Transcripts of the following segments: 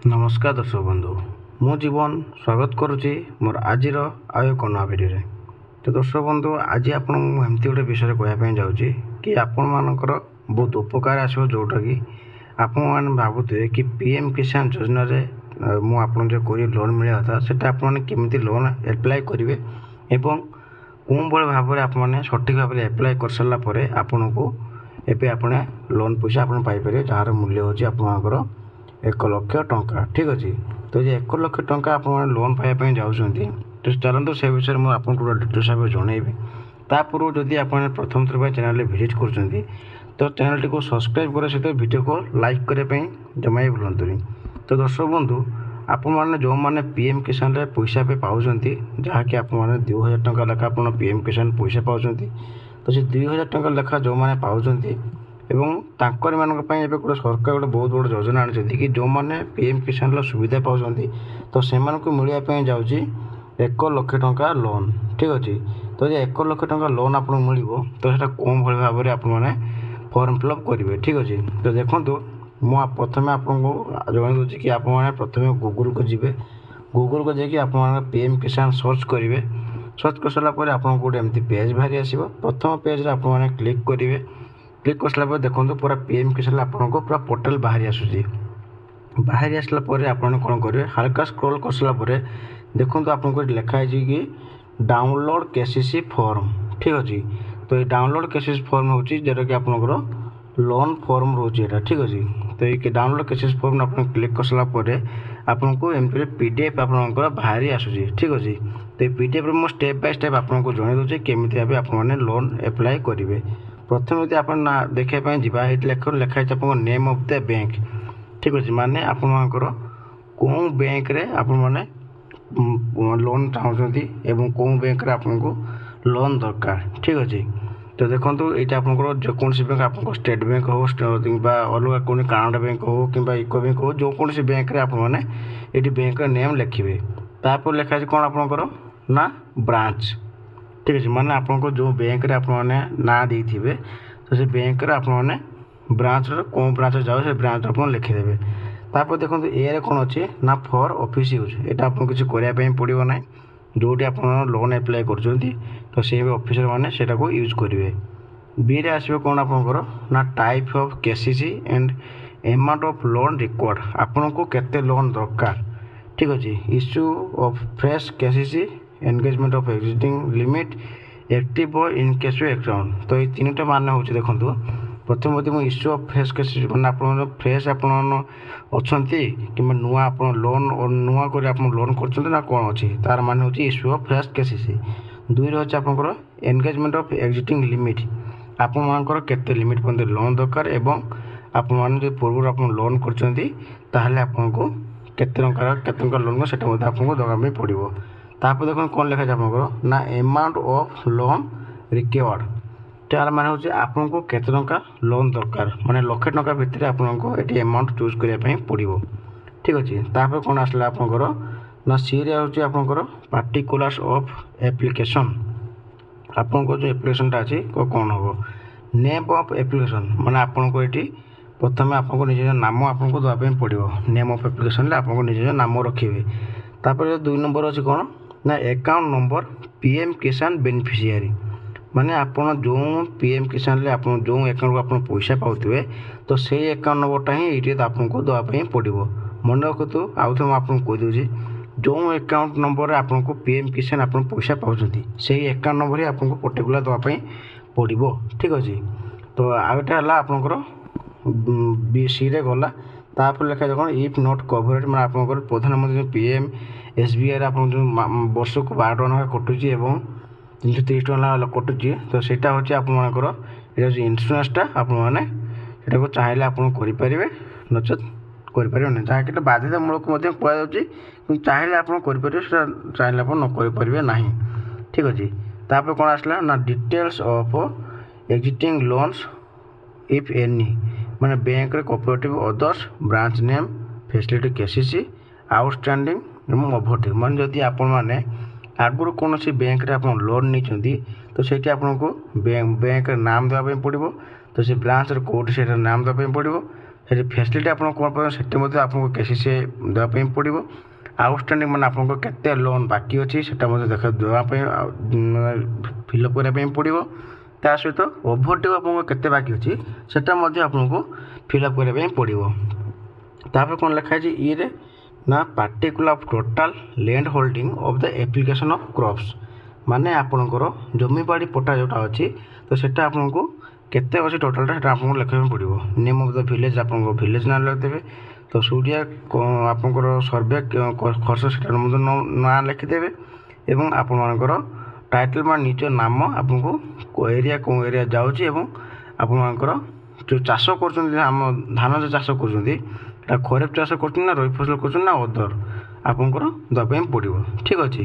नमस्कार दर्शक बंधु मु जीवन स्वागत करुच्ची मोर आज एक नवा भिडियो तो दर्शक बंधु आज आपमती गोटे विषय कहवाई जाऊँगी कि आपण मानकर बहुत उपकार आसो जोटा कि आपण मैंने भावुए कि पीएम किसान योजना मुझे जो कोई लोन मिले था से आपमती लोन एप्लाय करेंगे एवं कौन भाव में आपने सठिक भाव में एप्लाय कर सारापर आपन को एवं आपने लोन पैसा आप पाइपर जार मूल्य हूँ आपंकर 1,00,000 टंका। ठीक अच्छे तो ये 1,00,000 टंका आप लोन पाइबापी जाऊँगी तो चलते से विषय में आपको गोटे डिटेल्स भाव जनइबी तापूर्व जदि आप प्रथम थर चैनल विजिट कर तो चैनल को सब्सक्राइब करने सहित वीडियो को लाइक करने जमा ही भूलुनि। तो दर्शक बंधु आपने जो मैंने पीएम किसान रे पैसा पे पाँच जहाँकि आप 2,000 टंका लेखा आप पीएम किसान पैसा पाँच तो से 2,000 टंका लेखा जो मैंने पाँच एवं तांकर मानक पई एबे गोटे सरकार गोटे बहुत बड़ योजना आनी कि जो मैंने पीएम किसान सुविधा पाँच तो से मिलवाई जाऊँगी 1,00,000 टंका लोन। ठीक अच्छे तो ये 1,00,000 टंका लोन आपको मिल तो सेटा कौन भाई भाव में आपने फॉर्म फिलअप करेंगे। ठीक अच्छे तो देखो मु प्रथम आपको जन दूसरी कि आप प्रथम गूगल को जी गूगल को जाकि आप पीएम किसान सर्च करेंगे सर्च कर सारापर आपको गोटे एमती पेज बाहरी आसो प्रथम पेज आपने क्लिक करेंगे क्लिक कर सारापर देखो पूरा पीएम किसान आपको पूरा पोर्टाल बाहरी आसूसी बाहरी आसला आपने कौन करेंगे हल्का स्क्रॉल कर सारापर देखो आपको लिखाई कि डाउनलोड केसीसी फॉर्म। ठीक अच्छे तो ये डाउनलोड केसीसी फॉर्म हूँ जोटा कि आपंकर लोन फॉर्म रोचे। ठीक अच्छे तो ये डाउनलोड केसीसी फॉर्म आप क्लिक कर सारापर आपको एमती पीडीएफ आपंकर बाहरी आसूसी। ठीक अच्छे तो ये पीडीएफ मुझे स्टेप बाय स्टेप आपको जन दूसरे केमी भाव आपने लोन एप्लाय करेंगे। प्रथम यदि आप देखापी जावा ये लिखाई आप नेम ऑफ द बैंक। ठीक अच्छे माने आपंकर कौन बैंक रे आप लोन चाहते एवं कौन बैंक रे आपको लोन दरकार। ठीक अच्छे तो देखो ये आपंकर जो कौन बैंक आपको स्टेट बैंक हो अलग कौन कानाडा बैंक हो कि इको बैंक हो जो कौन बैंक रे आपने ये बैंक नेम लिखे तापर लिखाई कौन आपंकर ना ब्रांच। ठीक अच्छे माने आपको जो बैंक रे आपने ना देते तो से बैंक रे आपने ब्रांच कौन ब्रांच जाओ से ब्रांच आप लिखिदेवे तापर देखो ए कौन अच्छे ना फॉर ऑफिस यूज यहाँ आपको किसी करने पड़ो ना जोटी आप लोन एप्लाय कर तो से ऑफिसर मैंने से यूज करेंगे। बी रे आसो कौन आपंकर ना type of KCC and amount of loan required आपन को केते लोन दरकार। ठीक अच्छे issue of fresh KCC engagement of existing limit active और इन केस अकाउंट तो ये तीन टा मान हो देखो प्रथम यदि मुझे इश्यू ऑफ फ्रेश केसीसी मैंने आप फ्रेश आप कि नुआ आप लोन और नुआ कर लोन कर कौन अच्छी तार मान हूँ इश्यू ऑफ फ्रेश केसीसी। दुई रही आपंकर एंगेजमेंट ऑफ एग्जिस्टिंग लिमिट आपंकर केते लिमिट पर्यंत लोन दरकार एवं आप पूर्व आप लोन कर आपको केते लोन से आपको दरकार पड़ो। तापर देखो कौन लिखा आपंकर ना अमाउंट ऑफ लोन रिक्वायर्ड तार मान हूँ आपको केते टंका लोन दरकार माने 1,00,000 टंका भितर आपको ये अमाउंट चूज करने पड़ो। ठीक अच्छे तापर कौन आसला आपंकर ना सी रे हूँ आपंकर पार्टिकुलर्स ऑफ एप्लिकेशन आपको जो एप्लिकेशन अच्छी कौन हम नेम ऑफ एप्लिकेशन माने आपको ये प्रथम आपको निज नाम आपको देवाई पड़ो नेम ऑफ एप्लिकेशन आपको निज नाम रखिए। तापर 2 नंबर अच्छी कौन ना अकाउंट नंबर पीएम किसान बेनिफिशियरी माने आपन जो पीएम किसान आप जो अकाउंट को आप पैसा पाते तो से अकाउंट नंबरटा ही ये आपको देवाई पड़ो। मन रखु आउ थे आपको कहीदे जो अकाउंट नंबर आपको पीएम किसान आप पैसा पाँच से अकाउंट नंबर ही आपको पर्टिकुलर देवाई पड़ो। ठीक अच्छे तो आउटा है आपंकर सी रे गला तापर लिखा जाए कौन इफ नॉट कवरेज मैं आपंकर प्रधानमंत्री पीएम एसबीआई आप वर्ष को 12 टका कटुची एवं 330 टका कटुची तो सेटा हूँ आपर ये इन्सुरान्सटा आपको चाहिए आप करेंगे नचेत करें ना जहाँकि बाध्यतामूलक कहुच्छी चाहिए आप चाहिए आप नकरें ना। ठीक अच्छे तापर कौन आसला ना details of existing loans if any माने बैंक रे cooperative others branch name facility KCC outstanding एवं ओवरड्यू माने जदि आपण माने आगुरी कौन बैंक रे आप लोन नहीं तो से आपको बैंक नाम देवाई पड़ो तो से ब्रांच कोड से नाम देवाई पड़ो ସେଠି ଫ୍ୟାସିଲିଟି ଆପଣ କ'ଣ ପାଇବେ ସେଠି ମଧ୍ୟ ଆପଣଙ୍କୁ KCC ଦେବା ପାଇଁ ପଡ଼ିବ। ଆଉଟଷ୍ଟାଣ୍ଡିଂ ମାନେ ଆପଣଙ୍କ କେତେ ଲୋନ୍ ବାକି ଅଛି ସେଟା ମଧ୍ୟ ଦେବା ପାଇଁ ଫିଲ୍ଅପ୍ କରିବା ପାଇଁ ପଡ଼ିବ। ତା ସହିତ ଓଭରଡ୍ୟୁ ଆପଣଙ୍କ କେତେ ବାକି ଅଛି ସେଟା ମଧ୍ୟ ଆପଣଙ୍କୁ ଫିଲ୍ଅପ୍ କରିବା ପାଇଁ ପଡ଼ିବ। ତାପରେ କ'ଣ ଲେଖା ହେଇଛି ଇରେ ନା particular total land holding of the application of crops, ମାନେ ଆପଣଙ୍କର ଜମିବାଡ଼ି ପଟ୍ଟା ଯେଉଁଟା ଅଛି ତ ସେଟା ଆପଣଙ୍କୁ କେତେ ଅଛି ଟୋଟାଲଟା ସେଟା ଆପଣଙ୍କୁ ଲେଖିବା ପାଇଁ ପଡ଼ିବ। ନେମ୍ ଅଫ୍ ଦ ଭିଲେଜ୍ ଆପଣଙ୍କ ଭିଲେଜ୍ ନାଁ ଲେଖିଦେବେ। ତ ସୁଡ଼ିଆ ଆପଣଙ୍କର ସର୍ଭେ ଖର୍ଚ୍ଚ ସେଟାର ମଧ୍ୟ ନାଁ ଲେଖିଦେବେ ଏବଂ ଆପଣମାନଙ୍କର ଟାଇଟଲ୍ ବା ନିଜ ନାମ ଆପଣଙ୍କୁ କେଉଁ ଏରିଆ ଯାଉଛି ଏବଂ ଆପଣମାନଙ୍କର ଯେଉଁ ଚାଷ କରୁଛନ୍ତି ଆମ ଧାନ ଯେଉଁ ଚାଷ କରୁଛନ୍ତି ସେଟା ଖରିଫ ଚାଷ କରୁଛନ୍ତି ନା ରବି ଫସଲ କରୁଛନ୍ତି ନା ଅଦର ଆପଣଙ୍କର ଦେବା ପାଇଁ ପଡ଼ିବ। ଠିକ୍ ଅଛି।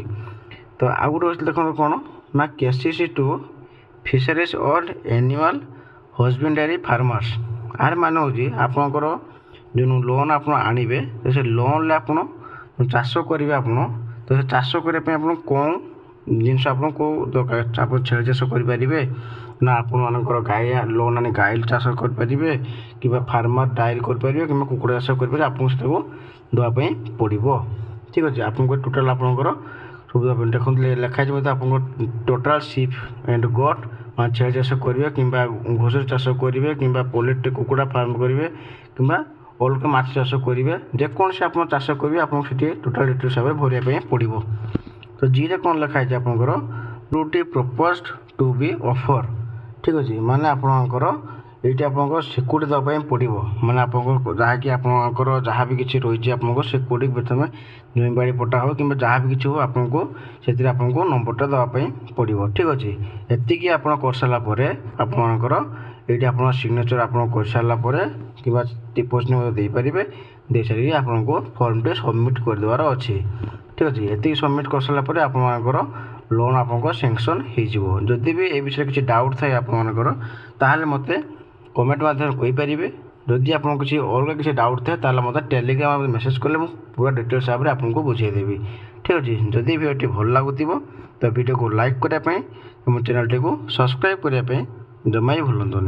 ତ ଆଉ ଗୋଟେ ଅଛି ଦେଖନ୍ତୁ କ'ଣ ନା KCC ଟୁ ଫିସରିଜ୍ ଅର୍ ଆନିମାଲ୍ ହଜବେଣ୍ଡାରୀ ଫାର୍ମର୍ସ। ଆର ମାନେ ହେଉଛି ଆପଣଙ୍କର ଯେଉଁ ଲୋନ୍ ଆପଣ ଆଣିବେ ତ ସେ ଲୋନ୍ରେ ଆପଣ ଚାଷ କରିବେ ଆପଣ ତ ସେ ଚାଷ କରିବା ପାଇଁ ଆପଣ କେଉଁ ଜିନିଷ ଆପଣ କେଉଁ ଦରକାର ଆପଣ ଛେଳି ଚାଷ କରିପାରିବେ ନା ଆପଣମାନଙ୍କର ଗାଈ ଲୋନ୍ ଆଣି ଗାଈ ଚାଷ କରିପାରିବେ କିମ୍ବା ଫାର୍ମର ଡାଏରୀ କରିପାରିବେ କିମ୍ବା କୁକୁଡ଼ା ଚାଷ କରିପାରିବେ ଆପଣଙ୍କୁ ସେଟାକୁ ଦେବା ପାଇଁ ପଡ଼ିବ। ଠିକ୍ ଅଛି। ଆପଣଙ୍କ ଟୋଟାଲ୍ ଆପଣଙ୍କର ସବୁ ଦେଖନ୍ତୁ ଲେଖା ହେଇଛି ମଧ୍ୟ ଆପଣଙ୍କ ଟୋଟାଲ୍ ସିପ୍ ଆଣ୍ଡ ଗଟ୍ ମାନେ ଛେଳି ଚାଷ କରିବେ କିମ୍ବା ଘୁଷୁରୀ ଚାଷ କରିବେ କିମ୍ବା ପୋଲ୍ଟ୍ରି କୁକୁଡ଼ା ଫାର୍ମ କରିବେ କିମ୍ବା ଅଲଗା ମାଛ ଚାଷ କରିବେ ଯେକୌଣସି ଆପଣ ଚାଷ କରିବେ ଆପଣଙ୍କୁ ସେଠି ଟୋଟାଲ୍ ଡିଟେଲ୍ ହିସାବରେ ଭରିବା ପାଇଁ ପଡ଼ିବ। ତ ଜିରେ କ'ଣ ଲେଖା ହେଇଛି ଆପଣଙ୍କର ଟୁଟି ପ୍ରପୋଜ୍ଡ ଟୁ ବି ଅଫର୍। ଠିକ୍ ଅଛି। ମାନେ ଆପଣଙ୍କର ଏଇଠି ଆପଣଙ୍କର ସିକ୍ୟୁରିଟି ଦେବା ପାଇଁ ପଡ଼ିବ ମାନେ ଆପଣଙ୍କ ଯାହାକି ଆପଣଙ୍କର ଯାହା ବି କିଛି ରହିଛି ଆପଣଙ୍କ ସିକ୍ୟୁରିଟି ପ୍ରଥମେ ଜମିବାଡ଼ି ପଟ୍ଟା ହେଉ କିମ୍ବା ଯାହା ବି କିଛି ହେଉ ଆପଣଙ୍କୁ ସେଥିରେ ଆପଣଙ୍କୁ ନମ୍ବରଟା ଦେବା ପାଇଁ ପଡ଼ିବ। ଠିକ୍ ଅଛି। ଏତିକି ଆପଣ କରିସାରିଲା ପରେ ଆପଣଙ୍କର ଏଇଠି ଆପଣ ସିଗ୍ନେଚର୍ ଆପଣ କରିସାରିଲା ପରେ କିମ୍ବା ଡିପୋଜିଟ୍ ମଧ୍ୟ ଦେଇପାରିବେ। ଦେଇସାରିକି ଆପଣଙ୍କୁ ଫର୍ମଟେ ସବମିଟ୍ କରିଦେବାର ଅଛି। ଠିକ୍ ଅଛି। ଏତିକି ସବମିଟ୍ କରିସାରିଲା ପରେ ଆପଣମାନଙ୍କର ଲୋନ୍ ଆପଣଙ୍କ ସ୍ୟାଙ୍କସନ୍ ହେଇଯିବ। ଯଦି ବି ଏ ବିଷୟରେ କିଛି ଡାଉଟ୍ ଥାଏ ଆପଣମାନଙ୍କର ତାହେଲେ ମୋତେ କମେଣ୍ଟ ମାଧ୍ୟମରେ କହିପାରିବେ। ଯଦି ଆପଣଙ୍କୁ କିଛି ଅଲଗା କିଛି ଡାଉଟ୍ ଥାଏ ତାହେଲେ ମୋତେ ଟେଲିଗ୍ରାମରେ ମେସେଜ୍ କଲେ ମୁଁ ପୁରା ଡିଟେଲ୍ସ ଭାବରେ ଆପଣଙ୍କୁ ବୁଝାଇଦେବି। ଠିକ୍ ଅଛି। ଯଦି ଭିଡ଼ିଓଟି ଭଲ ଲାଗୁଥିବ ତ ଭିଡ଼ିଓକୁ ଲାଇକ୍ କରିବା ପାଇଁ ଏବଂ ଚ୍ୟାନେଲଟିକୁ ସବସ୍କ୍ରାଇବ୍ କରିବା ପାଇଁ ଜମା ବି ଭୁଲନ୍ତୁନି।